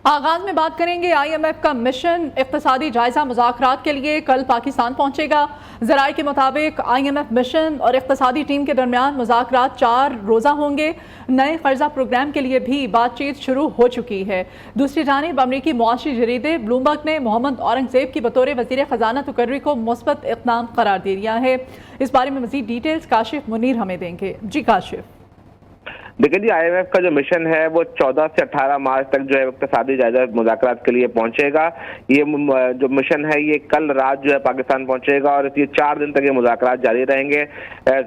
آغاز میں بات کریں گے IMF کا مشن اقتصادی جائزہ مذاکرات کے لیے کل پاکستان پہنچے گا۔ ذرائع کے مطابق IMF مشن اور اقتصادی ٹیم کے درمیان مذاکرات 4 روزہ ہوں گے۔ نئے قرضہ پروگرام کے لیے بھی بات چیت شروع ہو چکی ہے۔ دوسری جانب امریکی معاشی جریدے بلومبرگ نے محمد اورنگزیب کی بطور وزیر خزانہ تقرری کو مثبت اقدام قرار دے دیا ہے۔ اس بارے میں مزید ڈیٹیلز کاشف منیر ہمیں دیں گے۔ جی کاشف۔ دیکھیں جی IMF کا جو مشن ہے وہ 14 سے 18 مارچ تک جو ہے اقتصادی جائزہ مذاکرات کے لیے پہنچے گا۔ یہ جو مشن ہے یہ کل رات جو ہے پاکستان پہنچے گا اور یہ 4 دن تک یہ مذاکرات جاری رہیں گے۔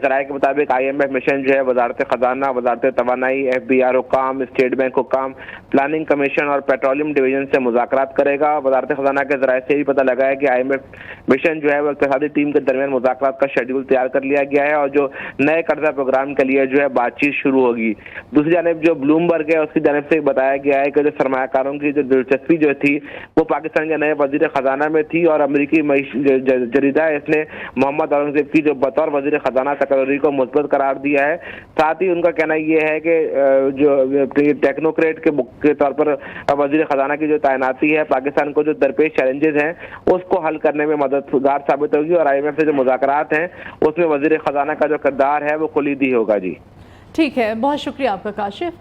ذرائع کے مطابق IMF مشن جو ہے وزارت خزانہ، وزارت توانائی، FBR حکام، اسٹیٹ بینک حکام، پلاننگ کمیشن اور پیٹرولیم ڈویژن سے مذاکرات کرے گا۔ وزارت خزانہ کے ذرائع سے بھی پتہ لگا ہے کہ IMF مشن جو ہے وہ اقتصادی ٹیم کے درمیان مذاکرات کا شیڈول تیار کر لیا گیا ہے اور جو نئے قرضہ پروگرام کے لیے جو ہے بات چیت شروع ہوگی۔ دوسری جانب جو بلومبرگ ہے اس کی جانب سے بتایا گیا ہے کہ جو سرمایہ کاروں کی جو دلچسپی جو تھی وہ پاکستان کے نئے وزیر خزانہ میں تھی اور امریکی جریدہ ہے اس نے محمد اورنگزیب کی جو بطور وزیر خزانہ تقرری کو مثبت قرار دیا ہے۔ ساتھ ہی ان کا کہنا یہ ہے کہ جو ٹیکنوکریٹ کے طور پر وزیر خزانہ کی جو تعیناتی ہے پاکستان کو جو درپیش چیلنجز ہیں اس کو حل کرنے میں مددگار ثابت ہوگی اور IMF سے جو مذاکرات ہیں اس میں وزیر خزانہ کا جو کردار ہے وہ کلیدی ہوگا۔ جی ٹھیک ہے، بہت شکریہ آپ کا کاشف۔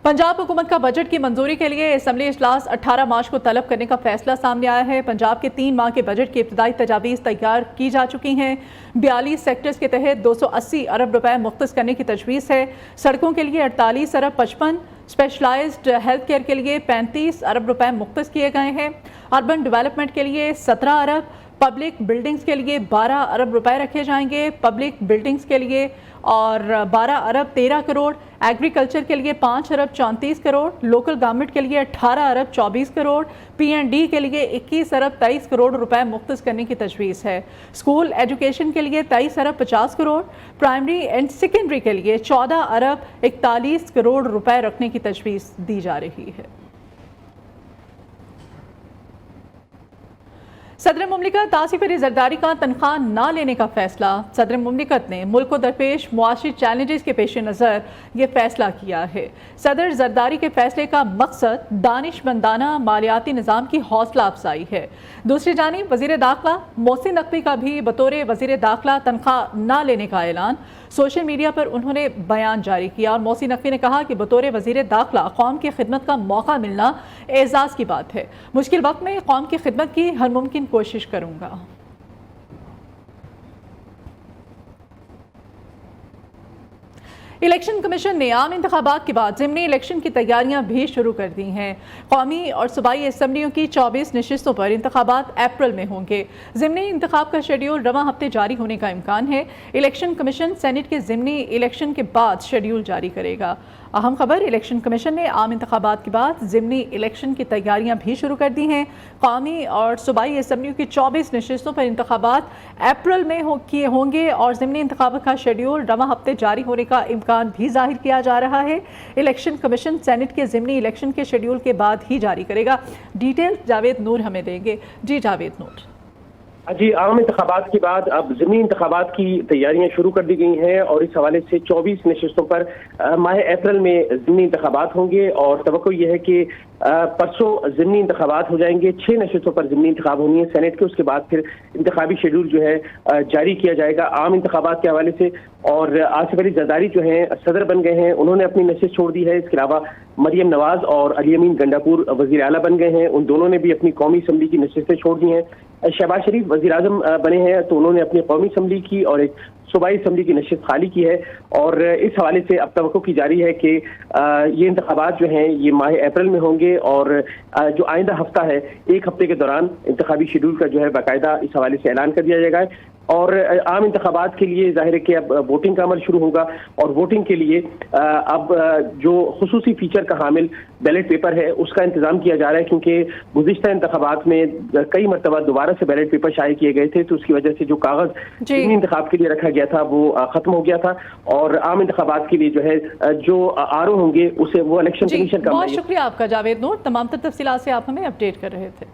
پنجاب حکومت کا بجٹ کی منظوری کے لیے اسمبلی اجلاس 18 مارچ کو طلب کرنے کا فیصلہ سامنے آیا ہے۔ پنجاب کے 3 ماہ کے بجٹ کی ابتدائی تجاویز تیار کی جا چکی ہیں۔ 42 سیکٹرز کے تحت 280 ارب روپے مختص کرنے کی تجویز ہے۔ سڑکوں کے لیے 48 ارب 55، اسپیشلائزڈ ہیلتھ کیئر کے لیے 35 ارب روپے مختص کیے گئے ہیں۔ اربن ڈیولپمنٹ کے لیے 17 ارب، پبلک بلڈنگز کے لیے 12 ارب روپے رکھے جائیں گے، پبلک بلڈنگز کے لیے اور 12 ارب 13 کروڑ، ایگریکلچر کے لیے 5 ارب 34 کروڑ، لوکل گورنمنٹ کے لیے 18 ارب 24 کروڑ، P&D کے لیے 21 ارب 23 کروڑ روپے مختص کرنے کی تجویز ہے۔ اسکول ایجوکیشن کے لیے 23 ارب 50 کروڑ، پرائمری اینڈ سیکنڈری کے لیے 14 ارب 41 کروڑ روپے رکھنے کی تجویز دی جا رہی ہے۔ صدر مملکت آصف علی زرداری کا تنخواہ نہ لینے کا فیصلہ۔ صدر مملکت نے ملک کو درپیش معاشی چیلنجز کے پیش نظر یہ فیصلہ کیا ہے۔ صدر زرداری کے فیصلے کا مقصد دانشمندانہ مالیاتی نظام کی حوصلہ افزائی ہے۔ دوسری جانب وزیر داخلہ محسن نقوی کا بھی بطور وزیر داخلہ تنخواہ نہ لینے کا اعلان۔ سوشل میڈیا پر انہوں نے بیان جاری کیا اور محسن نقوی نے کہا کہ بطور وزیر داخلہ قوم کی خدمت کا موقع ملنا اعزاز کی بات ہے۔ مشکل وقت میں قوم کی خدمت کی ہر ممکن کوشش کروں گا۔ الیکشن کمیشن نے عام انتخابات کے بعد ضمنی الیکشن کی تیاریاں بھی شروع کر دی ہیں۔ قومی اور صوبائی اسمبلیوں کی 24 نشستوں پر انتخابات اپریل میں ہوں گے۔ ضمنی انتخاب کا شیڈیول رواں ہفتے جاری ہونے کا امکان ہے۔ الیکشن کمیشن سینٹ کے ضمنی الیکشن کے بعد شیڈیول جاری کرے گا۔ اہم خبر، الیکشن کمیشن نے عام انتخابات کے بعد ضمنی الیکشن کی تیاریاں بھی شروع کر دی ہیں۔ قومی اور صوبائی اسمبلیوں کی 24 نشستوں پر انتخابات اپریل میں ہوں گے اور ضمنی انتخابات کا شیڈیول رواں ہفتے جاری ہونے کا امکان بھی ظاہر کیا جا رہا ہے۔ الیکشن کمیشن سینٹ کے ضمنی الیکشن کے شیڈیول کے بعد ہی جاری کرے گا۔ ڈیٹیل جاوید نور ہمیں دیں گے۔ جی جاوید نور۔ جی، عام انتخابات کے بعد اب ضمنی انتخابات کی تیاریاں شروع کر دی گئی ہیں اور اس حوالے سے 24 نشستوں پر ماہ اپریل میں ضمنی انتخابات ہوں گے اور توقع یہ ہے کہ پرسوں ضمنی انتخابات ہو جائیں گے۔ 6 نشستوں پر ضمنی انتخاب ہونی ہے سینٹ کے، اس کے بعد پھر انتخابی شیڈول جو ہے جاری کیا جائے گا عام انتخابات کے حوالے سے۔ اور آصف علی زرداری جو ہیں صدر بن گئے ہیں، انہوں نے اپنی نشست چھوڑ دی ہے۔ اس کے علاوہ مریم نواز اور علی امین گنڈاپور وزیر اعلیٰ بن گئے ہیں، ان دونوں نے بھی اپنی قومی اسمبلی کی نشستیں چھوڑ دی ہیں۔ شہباز شریف وزیر اعظم بنے ہیں تو انہوں نے اپنی قومی اسمبلی کی اور ایک صوبائی اسمبلی کی نشست خالی کی ہے اور اس حوالے سے اب توقع کی جاری ہے کہ یہ انتخابات جو ہیں یہ ماہ اپریل میں ہوں گے اور جو آئندہ ہفتہ ہے ایک ہفتے کے دوران انتخابی شیڈول کا جو ہے باقاعدہ اس حوالے سے اعلان کر دیا جائے گا۔ اور عام انتخابات کے لیے ظاہر ہے کہ اب ووٹنگ کا عمل شروع ہوگا اور ووٹنگ کے لیے اب جو خصوصی فیچر کا حامل بیلٹ پیپر ہے اس کا انتظام کیا جا رہا ہے، کیونکہ گزشتہ انتخابات میں کئی مرتبہ دوبارہ سے بیلٹ پیپر شائع کیے گئے تھے تو اس کی وجہ سے جو کاغذ ضمنی انتخاب کے لیے رکھا گیا تھا وہ ختم ہو گیا تھا اور عام انتخابات کے لیے جو ہے جو RO ہوں گے اسے وہ الیکشن کمیشن کا۔ بہت شکریہ آپ کا جاوید نور، تمام تفصیلات سے آپ ہمیں اپڈیٹ کر رہے تھے۔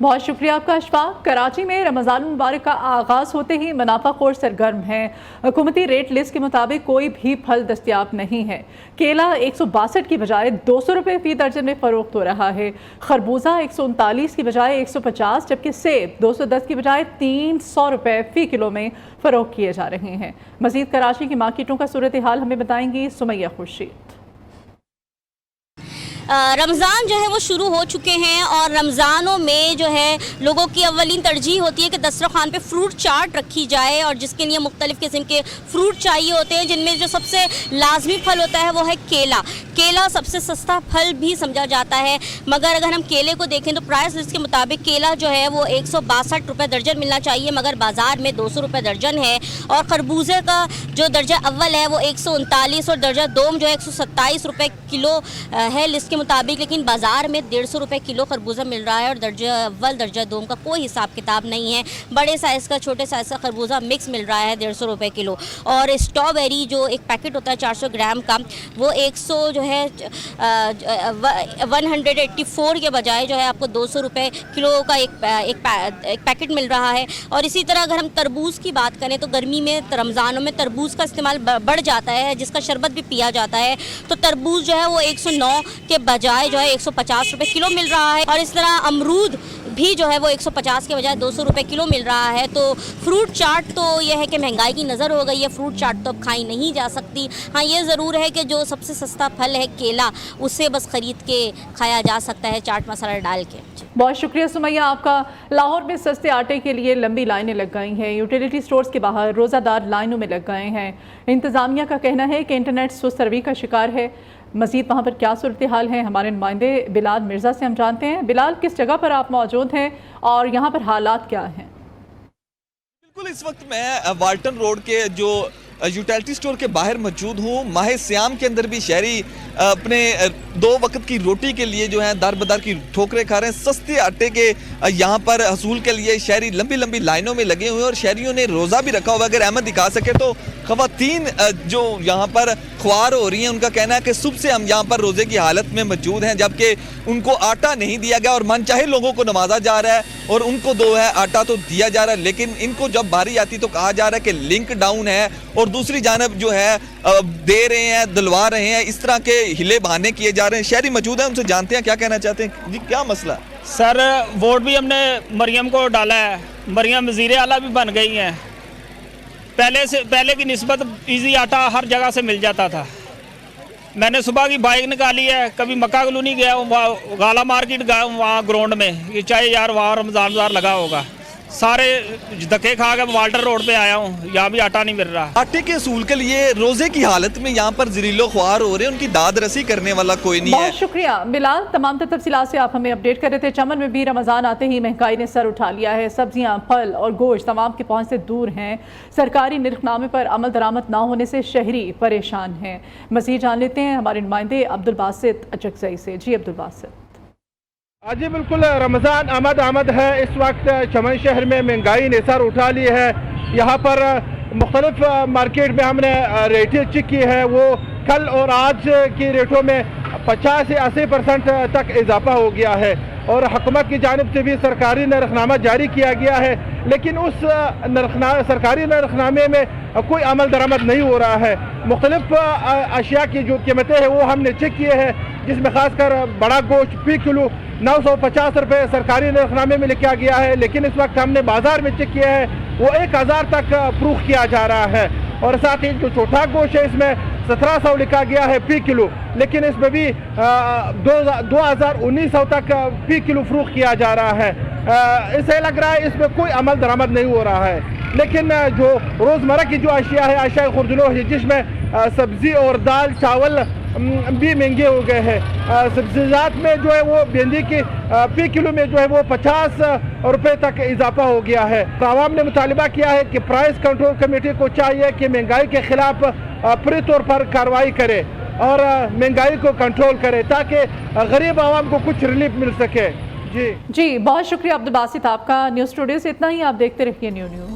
بہت شکریہ آپ کا اشفاق۔ کراچی میں رمضان المبارک کا آغاز ہوتے ہی منافع خور سرگرم ہیں۔ حکومتی ریٹ لسٹ کے مطابق کوئی بھی پھل دستیاب نہیں ہے۔ کیلا 162 کی بجائے 200 روپے فی درجن میں فروخت ہو رہا ہے۔ خربوزہ 139 کی بجائے 150، جبکہ سیب 210 کی بجائے 300 روپے فی کلو میں فروخت کیے جا رہے ہیں۔ مزید کراچی کی مارکیٹوں کا صورتحال ہمیں بتائیں گی سمیہ خورشید۔ رمضان جو ہے وہ شروع ہو چکے ہیں اور رمضانوں میں جو ہے لوگوں کی اولین ترجیح ہوتی ہے کہ دسترخوان پہ فروٹ چاٹ رکھی جائے، اور جس کے لیے مختلف قسم کے فروٹ چاہیے ہوتے ہیں، جن میں جو سب سے لازمی پھل ہوتا ہے وہ ہے کیلا۔ کیلا سب سے سستا پھل بھی سمجھا جاتا ہے، مگر اگر ہم کیلے کو دیکھیں تو پرائس لسٹ کے مطابق کیلا جو ہے وہ 162 روپے درجن ملنا چاہیے، مگر بازار میں 200 روپے درجن ہے۔ اور خربوزے کا جو درجہ اول ہے وہ 139 اور درجہ دوم جو ہے 127 روپے کلو ہے لسٹ کے مطابق، لیکن بازار میں 150 روپے کلو خربوزہ مل رہا ہے، اور درجہ اول درجہ دوم کا کوئی حساب کتاب نہیں ہے۔ بڑے سائز کا چھوٹے سائز کا خربوزہ مکس مل رہا ہے 150 روپے کلو، اور اسٹرابیری جو ایک پیکٹ ہوتا ہے 400 گرام کا، وہ 100 جو ہے 184 کے بجائے جو ہے آپ کو 200 روپے کلو کا ایک پیکٹ مل رہا ہے۔ اور اسی طرح اگر ہم تربوز کی بات کریں تو گرمی میں رمضانوں میں تربوز کا استعمال بڑھ جاتا ہے، جس کا شربت بھی پیا جاتا ہے، تو تربوز جو ہے وہ 109 کے بجائے جو ہے 150 روپے کلو مل رہا ہے۔ اور اس طرح امرود بھی جو ہے وہ 150 کے بجائے 200 روپے کلو مل رہا ہے۔ تو فروٹ چاٹ تو یہ ہے کہ مہنگائی کی نظر ہو گئی ہے، فروٹ چاٹ تو اب کھائی نہیں جا سکتی۔ ہاں یہ ضرور ہے کہ جو سب سے سستا پھل ہے کیلا، اسے بس خرید کے کھایا جا سکتا ہے چاٹ مسالہ ڈال کے۔ بہت شکریہ سمیہ آپ کا۔ لاہور میں سستے آٹے کے لیے لمبی لائنیں لگ گئی ہیں، یوٹیلیٹی سٹورز کے باہر روزہ دار لائنوں میں لگ گئے ہیں۔ انتظامیہ کا کہنا ہے کہ انٹرنیٹ سست روی کا شکار ہے۔ مزید وہاں پر کیا صورتحال ہے، ہمارے نمائندے بلال مرزا سے ہم جانتے ہیں۔ بلال، کس جگہ پر آپ موجود ہیں اور یہاں پر حالات کیا ہیں؟ بالکل، اس وقت میں والٹن روڈ کے جو یوٹیلٹی سٹور کے باہر موجود ہوں۔ ماہ سیام کے اندر بھی شہری اپنے 2 وقت کی روٹی کے لیے جو ہیں دار بدار کی ٹھوکریں کھا رہے ہیں۔ سستے آٹے کے یہاں پر حصول کے لیے شہری لمبی لمبی لائنوں میں لگے ہوئے ہیں، اور شہریوں نے روزہ بھی رکھا ہوا۔ اگر احمد دکھا سکے تو خواتین جو یہاں پر خوار ہو رہی ہیں، ان کا کہنا ہے کہ صبح سے ہم یہاں پر روزے کی حالت میں موجود ہیں، جبکہ ان کو آٹا نہیں دیا گیا، اور من چاہے لوگوں کو نوازا جا رہا ہے اور ان کو دو ہے آٹا تو دیا جا رہا ہے، لیکن ان کو جب باری آتی تو کہا جا رہا ہے کہ لنک ڈاؤن ہے، اور دوسری جانب جو ہے دے رہے ہیں، دلوا رہے ہیں۔ اس طرح کے ہلے بہانے کیے جا رہے ہیں۔ شہری موجود ہیں، ان سے جانتے ہیں کیا کہنا چاہتے ہیں۔ جی کیا مسئلہ؟ سر ووٹ بھی ہم نے مریم کو ڈالا ہے، مریم وزیر اعلیٰ بھی بن گئی ہیں۔ پہلے کی نسبت ایزی آٹا ہر جگہ سے مل جاتا تھا۔ میں نے صبح کی بائک نکالی ہے، کبھی مکہ کلونی گیا ہوں، غالہ مارکیٹ گیا ہوں، وہاں گراؤنڈ میں یہ چاہے یار وہاں رمضان بازار لگا ہوگا، سارے دھکے کھا کے والٹر روڈ پہ آیا ہوں، یہاں بھی آٹا نہیں مل رہا۔ آٹے کے حصول کے لیے روزے کی حالت میں یہاں پر ذلیل و خوار ہو رہے ہیں، ان کی داد رسی کرنے والا کوئی نہیں ہے۔ بہت شکریہ بلال، تمام تفصیلات سے آپ ہمیں اپڈیٹ کر رہے تھے۔ چمن میں بھی رمضان آتے ہی مہنگائی نے سر اٹھا لیا ہے، سبزیاں، پھل اور گوشت تمام کے پہنچ سے دور ہیں۔ سرکاری نرخ نامے پر عمل درآمد نہ ہونے سے شہری پریشان ہیں۔ مزید جان لیتے ہیں ہمارے نمائندے عبدالباسط اچکزئی سے۔ جی عبدالباسط۔ جی بالکل، رمضان آمد ہے۔ اس وقت چمن شہر میں مہنگائی نے سر اٹھا لی ہے۔ یہاں پر مختلف مارکیٹ میں ہم نے ریٹیں چیک کی ہے، وہ کل اور آج کی ریٹوں میں 50 سے 80% تک اضافہ ہو گیا ہے، اور حکومت کی جانب سے بھی سرکاری نرخ نامہ جاری کیا گیا ہے، لیکن اس سرکاری نرخ نامے میں کوئی عمل درآمد نہیں ہو رہا ہے۔ مختلف اشیاء کی جو قیمتیں ہیں وہ ہم نے چیک کیے ہیں، جس میں خاص کر بڑا گوشت فی کلو 950 روپے سرکاری نرخ نامے میں لکھا گیا ہے، لیکن اس وقت ہم نے بازار میں چیک کیا ہے وہ 1000 تک فروخت کیا جا رہا ہے۔ اور ساتھ ہی جو چھوٹا گوشت ہے اس میں 1700 لکھا گیا ہے فی کلو، لیکن اس میں بھی 2900 تک فی کلو فروخت کیا جا رہا ہے۔ اسے لگ رہا ہے اس میں کوئی عمل درآمد نہیں ہو رہا ہے، لیکن جو روزمرہ کی جو اشیاء ہے، اشیاء خردلو ہے، جس میں سبزی اور دال چاول بھی مہنگے ہو گئے ہیں۔ سبزیات میں جو ہے وہ بھنڈی کی فی کلو میں جو ہے وہ 50 روپے تک اضافہ ہو گیا ہے۔ عوام نے مطالبہ کیا ہے کہ پرائس کنٹرول کمیٹی کو چاہیے کہ مہنگائی کے خلاف پوری طور پر کارروائی کرے اور مہنگائی کو کنٹرول کرے، تاکہ غریب عوام کو کچھ ریلیف مل سکے۔ جی بہت شکریہ عبدالباسط آپ کا۔ نیوز اسٹوڈیو سے اتنا ہی، آپ دیکھتے رہیے نیو نیوز۔